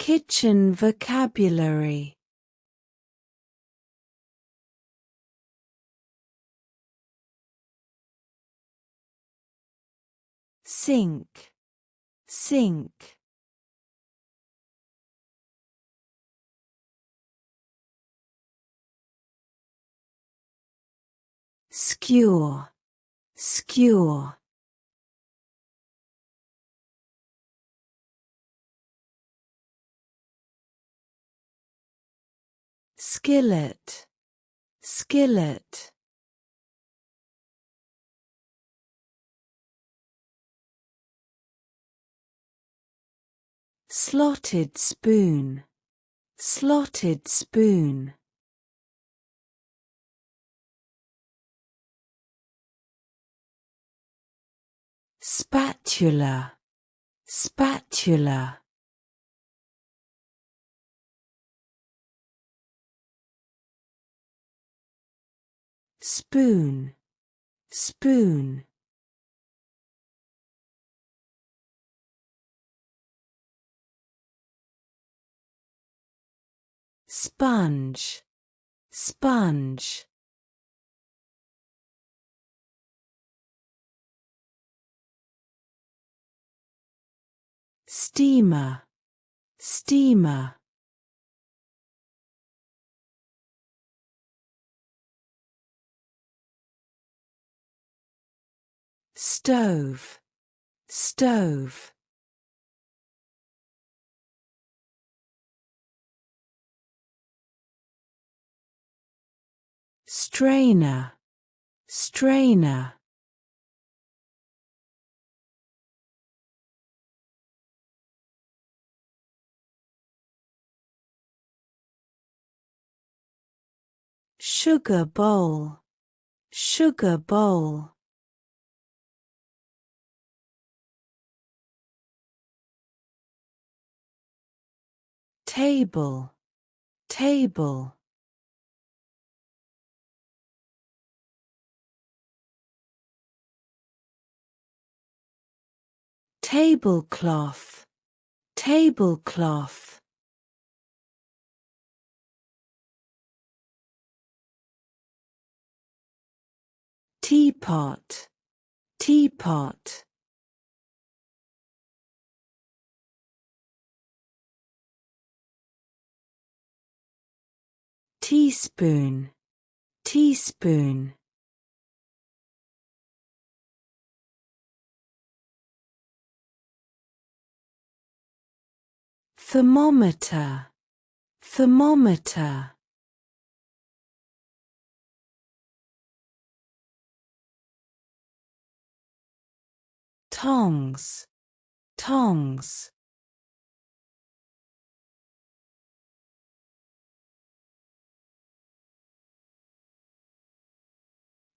Kitchen vocabulary. Sink, sink. Skewer, skewer. Skillet, skillet. Slotted spoon, slotted spoon. Spatula, spatula. Spoon, spoon. Sponge, sponge. Steamer, steamer. Stove, stove. Strainer, strainer. Sugar bowl, sugar bowl. Table, table. Tablecloth, tablecloth. Teapot, teapot. Teaspoon, teaspoon. Thermometer, thermometer. Tongs, tongs.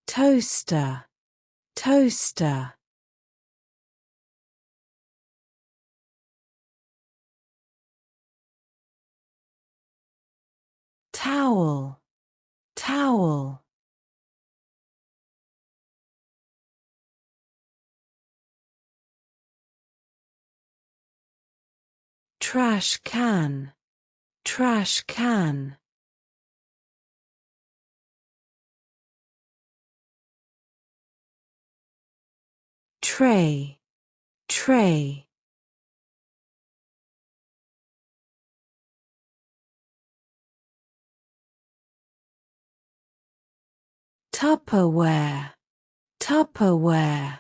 Toaster, toaster. Towel, towel. Trash can, trash can. Tray, tray. Tupperware, Tupperware.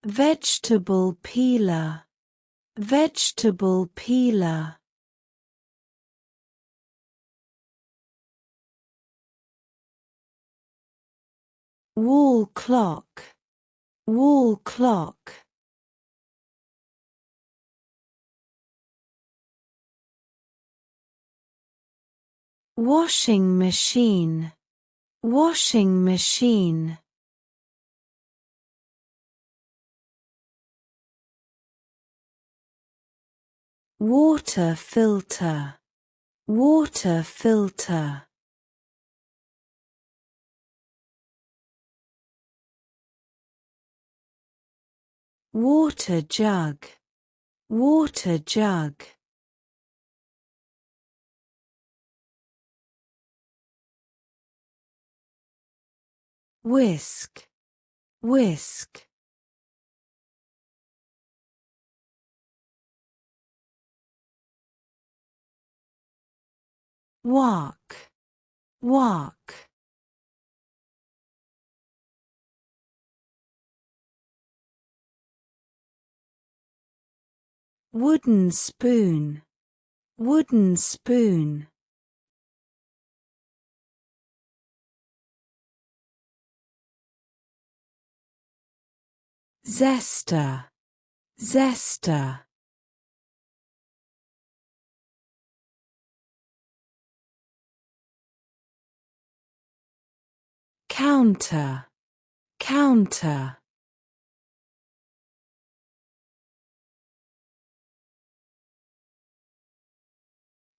Vegetable peeler, vegetable peeler. Wall clock, wall clock. Washing machine, washing machine. Water filter, water filter. water jug, water jug. Whisk, whisk. Walk, walk. Wooden spoon, wooden spoon. Zester, zester. Counter, counter.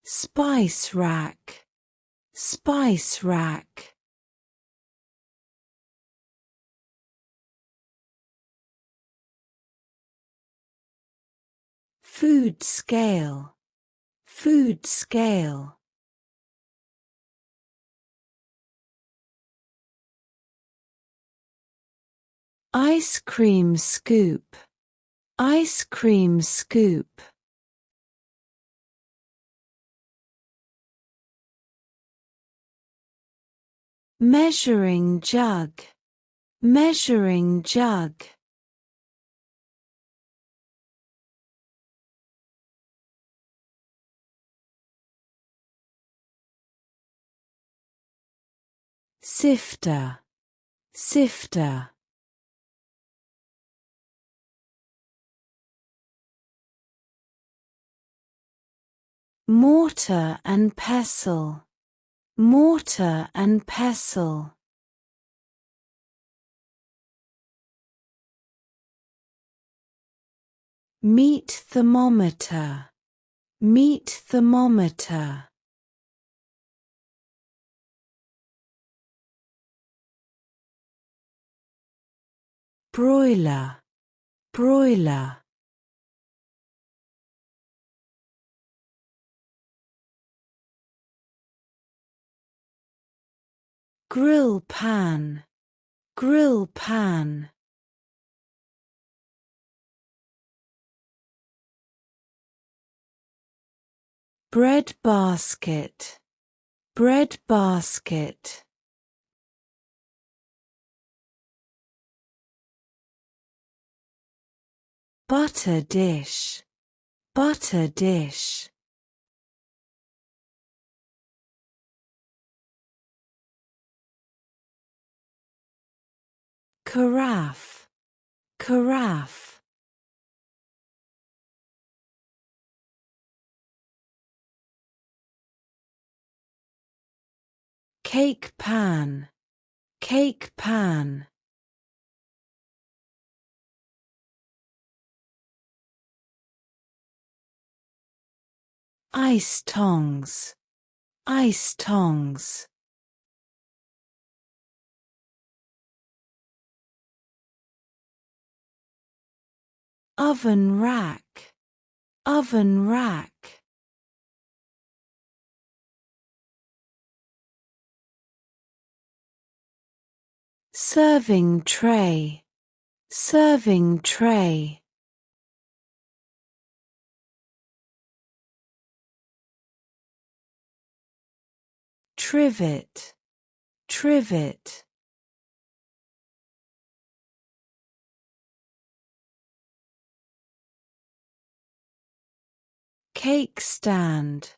Spice rack, spice rack. Food scale, food scale. Ice cream scoop, ice cream scoop. Measuring jug, measuring jug. Sifter, sifter. Mortar and pestle, mortar and pestle. Meat thermometer, meat thermometer. Broiler, broiler. Grill pan, grill pan. Bread basket, bread basket. Butter dish, butter dish. Carafe, carafe. Cake pan, cake pan. Ice tongs, ice tongs. Oven rack, oven rack. Serving tray, serving tray. Trivet, trivet. Cake stand,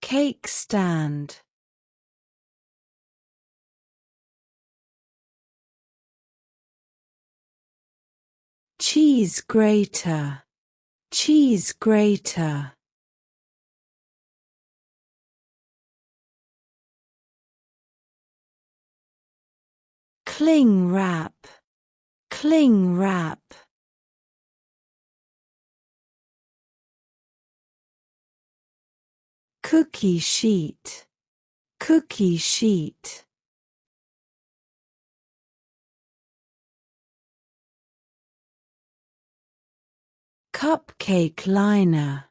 cake stand. Cheese grater, cheese grater. Cling wrap, cling wrap. Cookie sheet, cookie sheet. cupcake liner,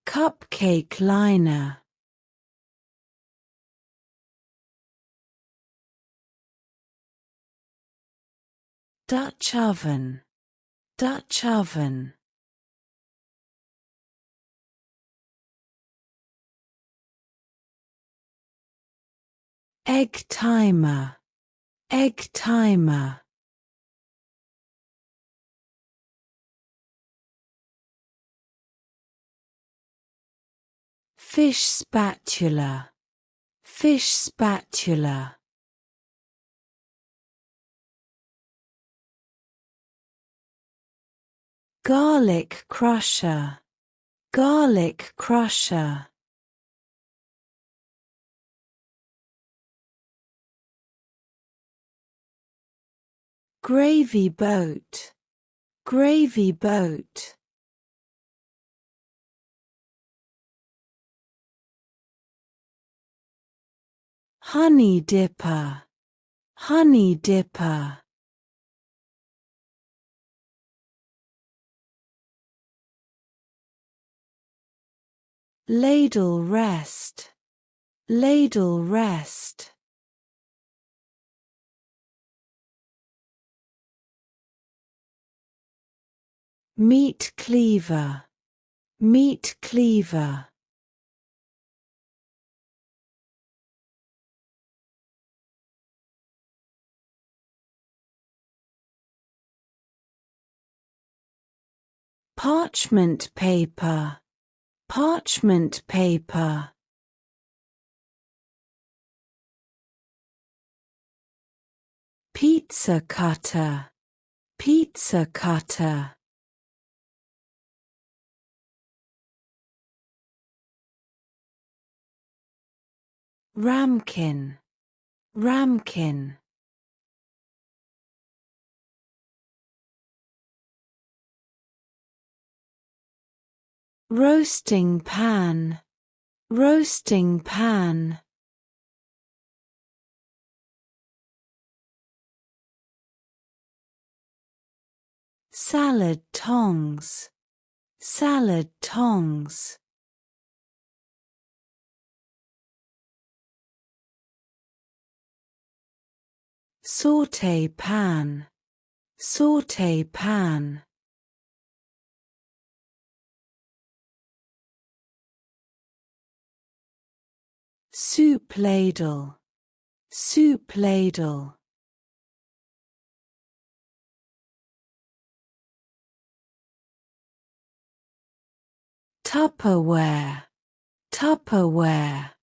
cupcake liner. Dutch oven, Dutch oven. Egg timer, egg timer. Fish spatula, fish spatula. Garlic crusher, garlic crusher. Gravy boat, gravy boat. Honey dipper, honey dipper. Ladle rest, ladle rest. Meat cleaver, meat cleaver. Parchment paper, parchment paper. Pizza cutter, pizza cutter. Ramekin, ramekin. Roasting pan, roasting pan. Salad tongs, salad tongs. Saute pan, saute pan. Soup ladle, soup ladle. Tupperware, Tupperware.